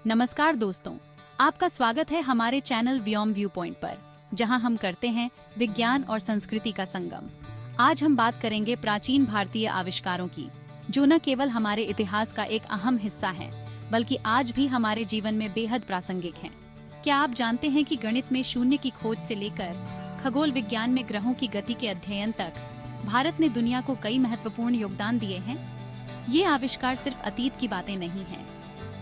नमस्कार दोस्तों, आपका स्वागत है हमारे चैनल बियॉन्ड व्यू पॉइंट पर, जहां हम करते हैं विज्ञान और संस्कृति का संगम। आज हम बात करेंगे प्राचीन भारतीय आविष्कारों की, जो न केवल हमारे इतिहास का एक अहम हिस्सा है, बल्कि आज भी हमारे जीवन में बेहद प्रासंगिक हैं। क्या आप जानते हैं कि गणित में शून्य की खोज से लेकर खगोल विज्ञान में ग्रहों की गति के अध्ययन तक भारत ने दुनिया को कई महत्वपूर्ण योगदान दिए हैं? ये आविष्कार सिर्फ अतीत की बातें नहीं हैं,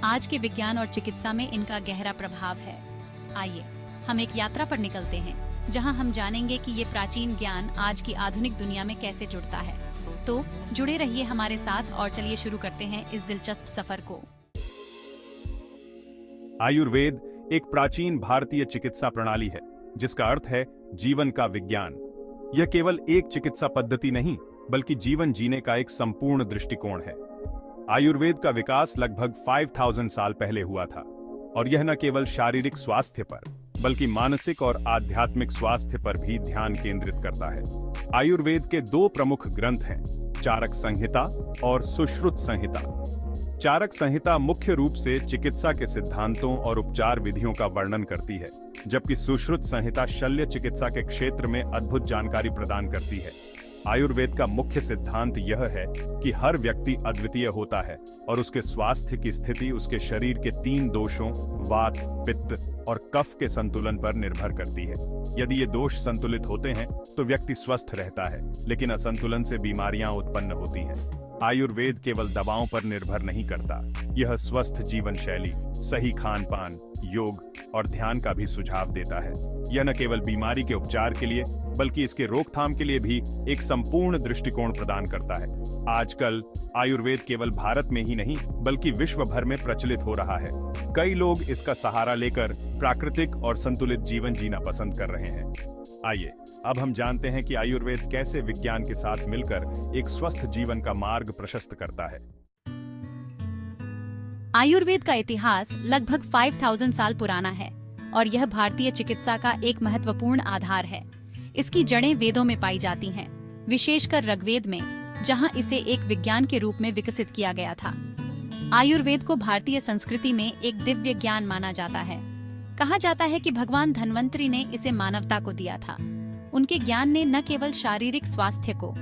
आज के विज्ञान और चिकित्सा में इनका गहरा प्रभाव है। आइए हम एक यात्रा पर निकलते हैं, जहां हम जानेंगे कि ये प्राचीन ज्ञान आज की आधुनिक दुनिया में कैसे जुड़ता है। तो जुड़े रहिए हमारे साथ और चलिए शुरू करते हैं इस दिलचस्प सफर को। आयुर्वेद एक प्राचीन भारतीय चिकित्सा प्रणाली है, जिसका अर्थ है जीवन का विज्ञान। यह केवल एक चिकित्सा पद्धति नहीं, बल्कि जीवन जीने का एक संपूर्ण दृष्टिकोण है। आयुर्वेद का विकास लगभग 5000 साल पहले हुआ था, और यह न केवल शारीरिक स्वास्थ्य पर, बल्कि मानसिक और आध्यात्मिक स्वास्थ्य पर भी ध्यान केंद्रित करता है। आयुर्वेद के दो प्रमुख ग्रंथ हैं, चारक संहिता और सुश्रुत संहिता। चारक संहिता मुख्य रूप से चिकित्सा के सिद्धांतों और उपचार विधियों का वर्णन करती है, जबकि सुश्रुत संहिता शल्य चिकित्सा के क्षेत्र में अद्भुत जानकारी प्रदान करती है। आयुर्वेद का मुख्य सिद्धांत यह है कि हर व्यक्ति अद्वितीय होता है और उसके स्वास्थ्य की स्थिति उसके शरीर के 3 दोषों वात, पित्त और कफ के संतुलन पर निर्भर करती है। यदि ये दोष संतुलित होते हैं तो व्यक्ति स्वस्थ रहता है, लेकिन असंतुलन से बीमारियां उत्पन्न होती हैं। आयुर्वेद केवल दवाओं पर निर्भर नहीं करता, यह स्वस्थ जीवन शैली, सही खान पान, योग और ध्यान का भी सुझाव देता है। यह न केवल बीमारी के उपचार के लिए, बल्कि इसके रोकथाम के लिए भी एक संपूर्ण दृष्टिकोण प्रदान करता है। आजकल आयुर्वेद केवल भारत में ही नहीं, बल्कि विश्व भर में प्रचलित हो रहा है। कई लोग इसका सहारा लेकर प्राकृतिक और संतुलित जीवन जीना पसंद कर रहे हैं। आइए अब हम जानते हैं कि आयुर्वेद कैसे विज्ञान के साथ मिलकर एक स्वस्थ जीवन का मार्ग प्रशस्त करता है। आयुर्वेद का इतिहास लगभग 5000 साल पुराना है और यह भारतीय चिकित्सा का एक महत्वपूर्ण आधार है। इसकी जड़ें वेदों में पाई जाती हैं, विशेषकर ऋग्वेद में, जहां इसे एक विज्ञान के रूप में विकसित किया गया था। आयुर्वेद को भारतीय संस्कृति में एक दिव्य ज्ञान माना जाता है। कहा जाता है कि भगवान धन्वंतरि ने इसे मानवता को दिया था। उनके ज्ञान ने न केवल शारीरिक स्वास्थ्य को,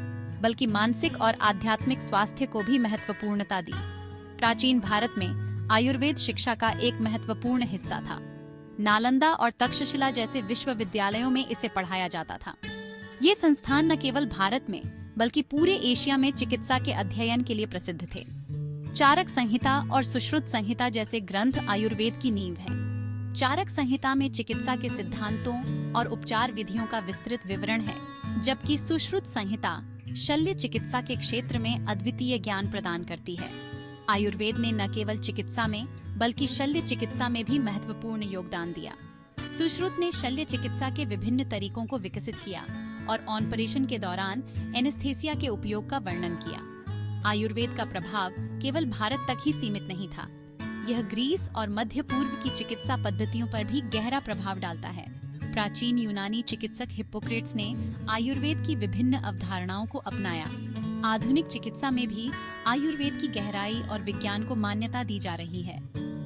बल्कि मानसिक और आध्यात्मिक स्वास्थ्य को भी महत्वपूर्णता दी। प्राचीन भारत में आयुर्वेद शिक्षा का एक महत्वपूर्ण हिस्सा था। नालंदा और तक्षशिला जैसे विश्वविद्यालयों में इसे पढ़ाया जाता था। ये संस्थान न केवल भारत में, बल्कि पूरे एशिया में चिकित्सा के अध्ययन के लिए प्रसिद्ध थे। चारक संहिता और सुश्रुत संहिता जैसे ग्रंथ आयुर्वेद की नींव हैं। चारक संहिता में चिकित्सा के सिद्धांतों और उपचार विधियों का विस्तृत विवरण है, जबकि सुश्रुत संहिता शल्य चिकित्सा के क्षेत्र में अद्वितीय ज्ञान प्रदान करती है। आयुर्वेद ने न केवल चिकित्सा में, बल्कि शल्य चिकित्सा में भी महत्वपूर्ण योगदान दिया। सुश्रुत ने शल्य चिकित्सा के विभिन्न तरीकों को विकसित किया और ऑपरेशन के दौरान एनेस्थेसिया के उपयोग का वर्णन किया। आयुर्वेद का प्रभाव केवल भारत तक ही सीमित नहीं था, यह ग्रीस और मध्य पूर्व की चिकित्सा पद्धतियों पर भी गहरा प्रभाव डालता है। प्राचीन यूनानी चिकित्सक हिप्पोक्रेट्स ने आयुर्वेद की विभिन्न अवधारणाओं को अपनाया। आधुनिक चिकित्सा में भी आयुर्वेद की गहराई और विज्ञान को मान्यता दी जा रही है।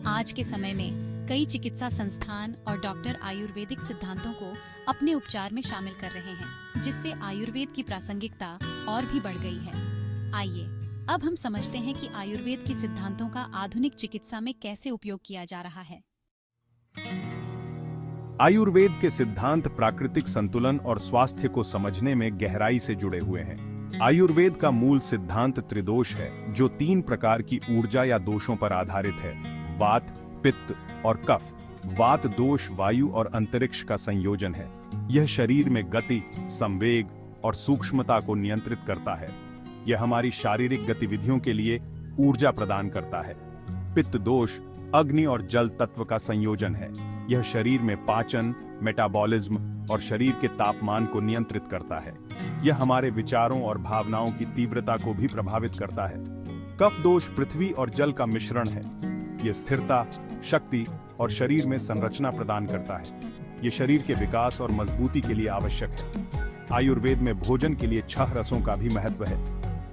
आज के समय में कई चिकित्सा संस्थान और डॉक्टर आयुर्वेदिक सिद्धांतों को अपने उपचार में शामिल कर रहे हैं, जिससे आयुर्वेद की प्रासंगिकता और भी बढ़ गई है। आइए अब हम समझते हैं कि आयुर्वेद के सिद्धांतों का आधुनिक चिकित्सा में कैसे उपयोग किया जा रहा है। आयुर्वेद के सिद्धांत प्राकृतिक संतुलन और स्वास्थ्य को समझने में गहराई से जुड़े हुए हैं। आयुर्वेद का मूल सिद्धांत त्रिदोष है, जो 3 प्रकार की ऊर्जा या दोषों पर आधारित है: वात, पित्त और कफ। वात दोष वायु और अंतरिक्ष का संयोजन है। यह शरीर में गति, संवेग और सूक्ष्मता को नियंत्रित करता है। यह हमारी शारीरिक गतिविधियों के लिए ऊर्जा प्रदान करता है। पित्त दोष अग्नि और जल तत्व का संयोजन है। यह शरीर में पाचन, मेटाबॉलिज्म और शरीर के तापमान को नियंत्रित करता है। यह हमारे विचारों और भावनाओं की तीव्रता को भी प्रभावित करता है। कफ दोष पृथ्वी और जल का मिश्रण है। यह स्थिरता, शक्ति और शरीर में संरचना प्रदान करता है। यह शरीर के विकास और मजबूती के लिए आवश्यक है। आयुर्वेद में भोजन के लिए 6 रसों का भी महत्व है: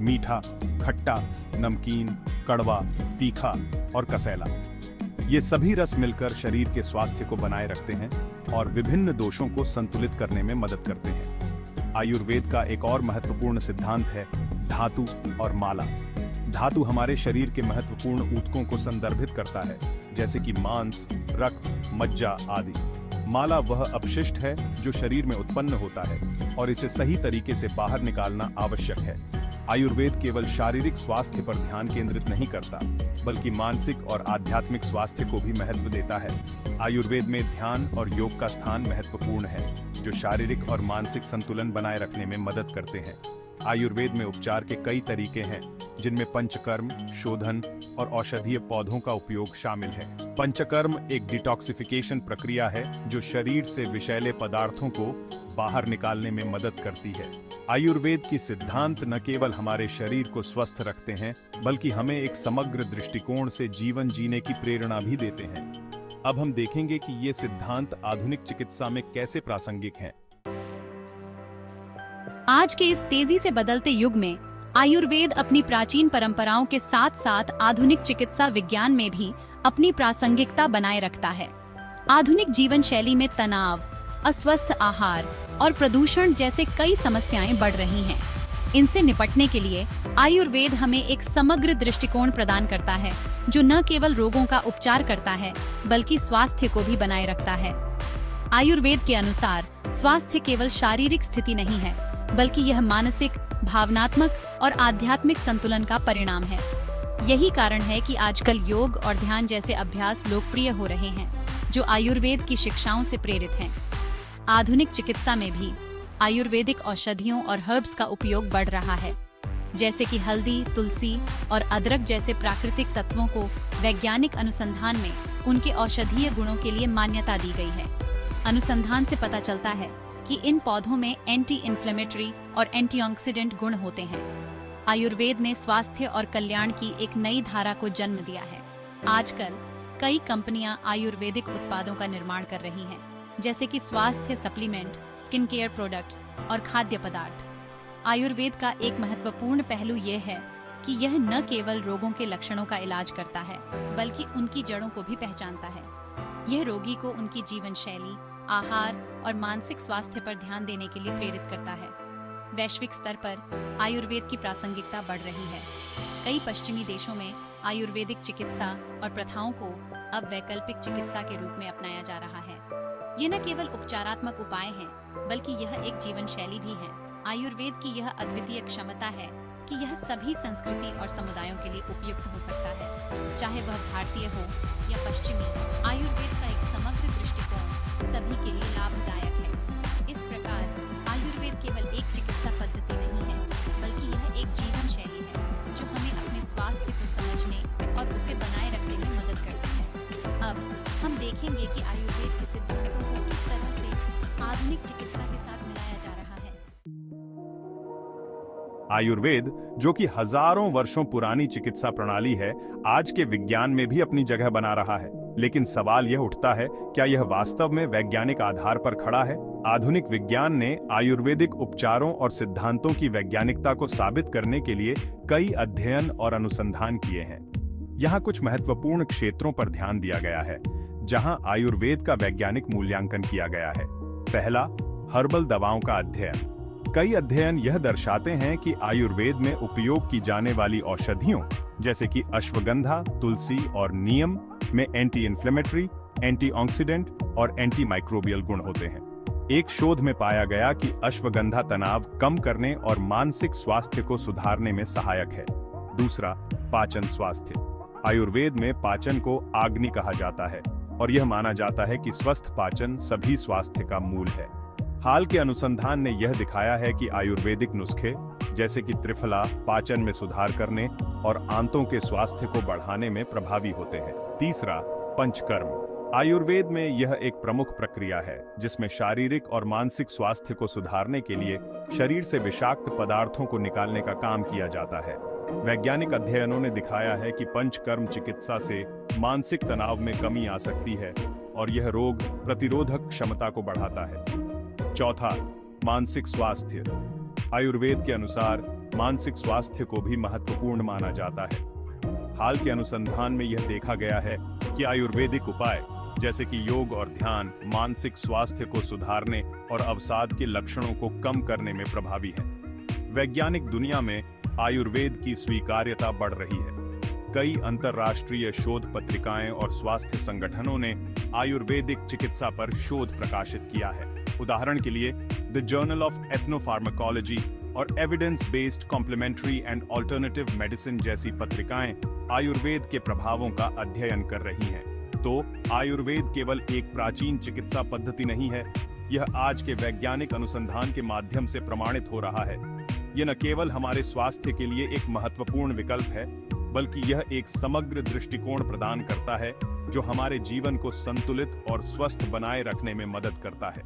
मीठा, खट्टा, नमकीन, कड़वा, तीखा और कसैला। ये सभी रस मिलकर शरीर के स्वास्थ्य को बनाए रखते हैं और विभिन्न दोषों को संतुलित करने में मदद करते हैं। आयुर्वेद का एक और महत्वपूर्ण सिद्धांत है धातु और माला। धातु हमारे शरीर के महत्वपूर्ण ऊतकों को संदर्भित करता है, जैसे कि मांस, रक्त, मज्जा आदि। माला वह अपशिष्ट है जो शरीर में उत्पन्न होता है और इसे सही तरीके से बाहर निकालना आवश्यक है। आयुर्वेद केवल शारीरिक स्वास्थ्य पर ध्यान केंद्रित नहीं करता, बल्कि मानसिक और आध्यात्मिक स्वास्थ्य को भी महत्व देता है। आयुर्वेद में ध्यान और योग का स्थान महत्वपूर्ण है, जो शारीरिक और मानसिक संतुलन बनाए रखने में मदद करते हैं। आयुर्वेद में उपचार के कई तरीके हैं, जिनमें पंचकर्म, शोधन और औषधीय पौधों का उपयोग शामिल है। पंचकर्म एक डिटॉक्सिफिकेशन प्रक्रिया है जो शरीर से विषैले पदार्थों को बाहर निकालने में मदद करती है। आयुर्वेद की सिद्धांत न केवल हमारे शरीर को स्वस्थ रखते हैं, बल्कि हमें एक समग्र दृष्टिकोण से जीवन जीने की प्रेरणा भी देते हैं। अब हम देखेंगे कि ये सिद्धांत आधुनिक चिकित्सा में कैसे प्रासंगिक हैं। आज के इस तेजी से बदलते युग में आयुर्वेद अपनी प्राचीन परंपराओं के साथ साथ आधुनिक चिकित्सा विज्ञान में भी अपनी प्रासंगिकता बनाए रखता है। आधुनिक जीवन शैली में तनाव, अस्वस्थ आहार और प्रदूषण जैसे कई समस्याएं बढ़ रही हैं। इनसे निपटने के लिए आयुर्वेद हमें एक समग्र दृष्टिकोण प्रदान करता है, जो न केवल रोगों का उपचार करता है, बल्कि स्वास्थ्य को भी बनाए रखता है। आयुर्वेद के अनुसार स्वास्थ्य केवल शारीरिक स्थिति नहीं है, बल्कि यह मानसिक, भावनात्मक और आध्यात्मिक संतुलन का परिणाम है। यही कारण है कि आजकल योग और ध्यान जैसे अभ्यास लोकप्रिय हो रहे हैं, जो आयुर्वेद की शिक्षाओं से प्रेरित हैं। आधुनिक चिकित्सा में भी आयुर्वेदिक औषधियों और हर्ब्स का उपयोग बढ़ रहा है, जैसे कि हल्दी, तुलसी और अदरक जैसे प्राकृतिक तत्वों को वैज्ञानिक अनुसंधान में उनके औषधीय गुणों के लिए मान्यता दी गई है। अनुसंधान से पता चलता है कि इन पौधों में एंटी इन्फ्लेमेटरी और एंटीऑक्सीडेंट गुण होते हैं। आयुर्वेद ने स्वास्थ्य और कल्याण की एक नई धारा को जन्म दिया है। आजकल कई कंपनियां आयुर्वेदिक उत्पादों का निर्माण कर रही हैं, जैसे कि स्वास्थ्य सप्लीमेंट, स्किन केयर प्रोडक्ट्स और खाद्य पदार्थ। आयुर्वेद का एक महत्वपूर्ण पहलू यह है कि यह न केवल रोगों के लक्षणों का इलाज करता है, बल्कि उनकी जड़ों को भी पहचानता है। यह रोगी को उनकी जीवन शैली, आहार और मानसिक स्वास्थ्य पर ध्यान देने के लिए प्रेरित करता है। वैश्विक स्तर पर आयुर्वेद की प्रासंगिकता बढ़ रही है। कई पश्चिमी देशों में आयुर्वेदिक चिकित्सा और प्रथाओं को अब वैकल्पिक चिकित्सा के रूप में अपनाया जा रहा है। ये न केवल उपचारात्मक उपाय हैं, बल्कि यह एक जीवन शैली भी है। आयुर्वेद की यह अद्वितीय क्षमता है कि यह सभी संस्कृति और समुदायों के लिए उपयुक्त हो सकता है, चाहे वह भारतीय हो या पश्चिमी। आयुर्वेद का एक समग्र दृष्टिकोण सभी के लिए लाभदायक है। इस प्रकार आयुर्वेद केवल एक चिकित्सा पद्धति नहीं है, बल्कि यह एक जीवन शैली है जो हमें अपने स्वास्थ्य को समझने और उसे बनाए रखने में मदद करती है। अब हम देखेंगे कि आयुर्वेद के सिद्धांतों को किस तरह से आधुनिक चिकित्सा के साथ मिलाया जा रहा है। आयुर्वेद, जो कि हजारों वर्षों पुरानी चिकित्सा प्रणाली है, आज के विज्ञान में भी अपनी जगह बना रहा है। लेकिन सवाल यह उठता है, क्या यह वास्तव में वैज्ञानिक आधार पर खड़ा है? आधुनिक विज्ञान ने आयुर्वेदिक उपचारों और सिद्धांतों की वैज्ञानिकता को साबित करने के लिए कई अध्ययन और अनुसंधान किए हैं। यहाँ कुछ महत्वपूर्ण क्षेत्रों पर ध्यान दिया गया है, जहाँ आयुर्वेद का वैज्ञानिक मूल्यांकन किया गया है। पहला, हर्बल दवाओं का अध्ययन। कई अध्ययन यह दर्शाते हैं कि आयुर्वेद में उपयोग की जाने वाली औषधियों, जैसे कि अश्वगंधा, तुलसी और नीम में एंटी इन्फ्लेमेटरी, एंटीऑक्सीडेंट और एंटी माइक्रोबियल गुण होते हैं। एक शोध में पाया गया कि अश्वगंधा तनाव कम करने और मानसिक स्वास्थ्य को सुधारने में सहायक है। दूसरा, पाचन स्वास्थ्य। आयुर्वेद में पाचन को अग्नि कहा जाता है और यह माना जाता है कि स्वस्थ पाचन सभी स्वास्थ्य का मूल है। हाल के अनुसंधान ने यह दिखाया है कि आयुर्वेदिक नुस्खे, जैसे कि त्रिफला, पाचन में सुधार करने और आंतों के स्वास्थ्य को बढ़ाने में प्रभावी होते हैं। तीसरा, पंचकर्म। आयुर्वेद में यह एक प्रमुख प्रक्रिया है जिसमें शारीरिक और मानसिक स्वास्थ्य को सुधारने के लिए शरीर से विषाक्त पदार्थों को निकालने का काम किया जाता है। वैज्ञानिक अध्ययनों ने दिखाया है कि पंचकर्म चिकित्सा से मानसिक तनाव में कमी आ सकती है और यह रोग प्रतिरोधक क्षमता को बढ़ाता है। चौथा, मानसिक स्वास्थ्य। आयुर्वेद के अनुसार मानसिक स्वास्थ्य को भी महत्वपूर्ण माना जाता है। हाल के अनुसंधान में यह देखा गया है कि आयुर्वेदिक उपाय जैसे कि योग और ध्यान मानसिक स्वास्थ्य को सुधारने और अवसाद के लक्षणों को कम करने में प्रभावी है। वैज्ञानिक दुनिया में आयुर्वेद की स्वीकार्यता बढ़ रही है। कई अंतर्राष्ट्रीय शोध पत्रिकाएं और स्वास्थ्य संगठनों ने आयुर्वेदिक चिकित्सा पर शोध प्रकाशित किया है। उदाहरण के लिए द जर्नल ऑफ एथनोफार्माकोलॉजी और evidence based complementary and alternative medicine जैसी पत्रिकाएं आयुर्वेद के प्रभावों का अध्ययन कर रही हैं। तो आयुर्वेद केवल एक प्राचीन चिकित्सा पद्धति नहीं है, यह आज के वैज्ञानिक अनुसंधान के माध्यम से प्रमाणित हो रहा है। यह न केवल हमारे स्वास्थ्य के लिए एक महत्वपूर्ण विकल्प है, बल्कि यह एक समग्र दृष्टिकोण प्रदान करता है जो हमारे जीवन को संतुलित और स्वस्थ बनाए रखने में मदद करता है।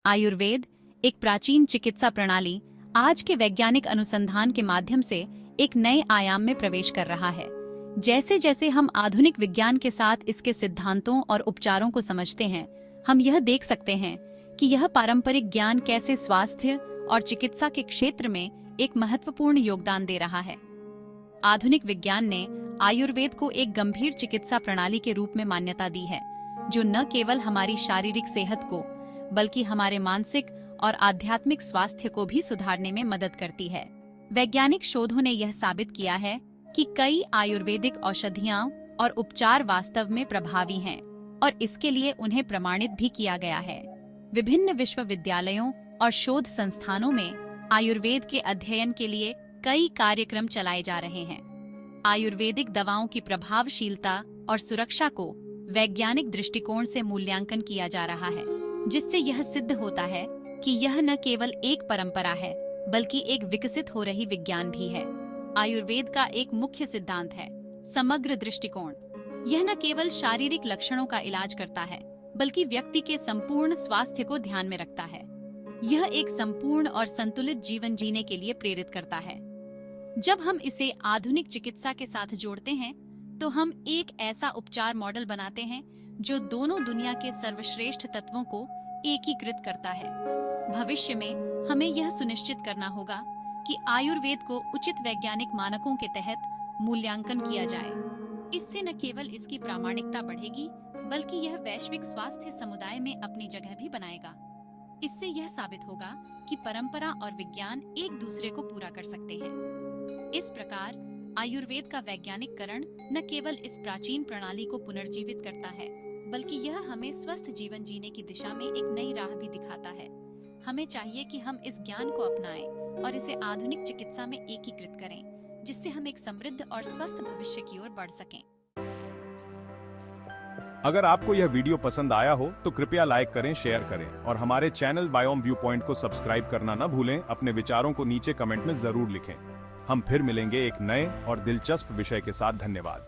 आयुर्वेद, एक प्राचीन चिकित्सा प्रणाली, आज के वैज्ञानिक अनुसंधान के माध्यम से एक नए आयाम में प्रवेश कर रहा है। जैसे जैसे हम आधुनिक विज्ञान के साथ इसके सिद्धांतों और उपचारों को समझते हैं, हम यह देख सकते हैं कि यह पारंपरिक ज्ञान कैसे स्वास्थ्य और चिकित्सा के क्षेत्र में एक महत्वपूर्ण योगदान दे रहा है। आधुनिक विज्ञान ने आयुर्वेद को एक गंभीर चिकित्सा प्रणाली के रूप में मान्यता दी है, जो न केवल हमारी शारीरिक सेहत को, बल्कि हमारे मानसिक और आध्यात्मिक स्वास्थ्य को भी सुधारने में मदद करती है। वैज्ञानिक शोधों ने यह साबित किया है कि कई आयुर्वेदिक औषधियां और उपचार वास्तव में प्रभावी हैं और इसके लिए उन्हें प्रमाणित भी किया गया है। विभिन्न विश्वविद्यालयों और शोध संस्थानों में आयुर्वेद के अध्ययन के लिए कई कार्यक्रम चलाए जा रहे हैं। आयुर्वेदिक दवाओं की प्रभावशीलता और सुरक्षा को वैज्ञानिक दृष्टिकोण से मूल्यांकन किया जा रहा है, जिससे यह सिद्ध होता है कि यह न केवल एक परंपरा है, बल्कि एक विकसित हो रही विज्ञान भी है। आयुर्वेद का एक मुख्य सिद्धांत है समग्र दृष्टिकोण। यह न केवल शारीरिक लक्षणों का इलाज करता है, बल्कि व्यक्ति के संपूर्ण स्वास्थ्य को ध्यान में रखता है। यह एक संपूर्ण और संतुलित जीवन जीने के लिए प्रेरित करता है। जब हम इसे आधुनिक चिकित्सा के साथ जोड़ते हैं, तो हम एक ऐसा उपचार मॉडल बनाते हैं जो दोनों दुनिया के सर्वश्रेष्ठ तत्वों को एकीकृत करता है। भविष्य में हमें यह सुनिश्चित करना होगा कि आयुर्वेद को उचित वैज्ञानिक मानकों के तहत मूल्यांकन किया जाए। इससे न केवल इसकी प्रामाणिकता बढ़ेगी, बल्कि यह वैश्विक स्वास्थ्य समुदाय में अपनी जगह भी बनाएगा। इससे यह साबित होगा कि परंपरा और विज्ञान एक दूसरे को पूरा कर सकते हैं। इस प्रकार आयुर्वेद का वैज्ञानिककरण न केवल इस प्राचीन प्रणाली को पुनर्जीवित करता है, बल्कि यह हमें स्वस्थ जीवन जीने की दिशा में एक नई राह भी दिखाता है। हमें चाहिए कि हम इस ज्ञान को अपनाएं और इसे आधुनिक चिकित्सा में एकीकृत करें, जिससे हम एक समृद्ध और स्वस्थ भविष्य की ओर बढ़ सकें। अगर आपको यह वीडियो पसंद आया हो तो कृपया लाइक करें, शेयर करें और हमारे चैनल बायोम व्यू पॉइंट को सब्सक्राइब करना न भूलें। अपने विचारों को नीचे कमेंट में जरूर लिखें। हम फिर मिलेंगे एक नए और दिलचस्प विषय के साथ। धन्यवाद।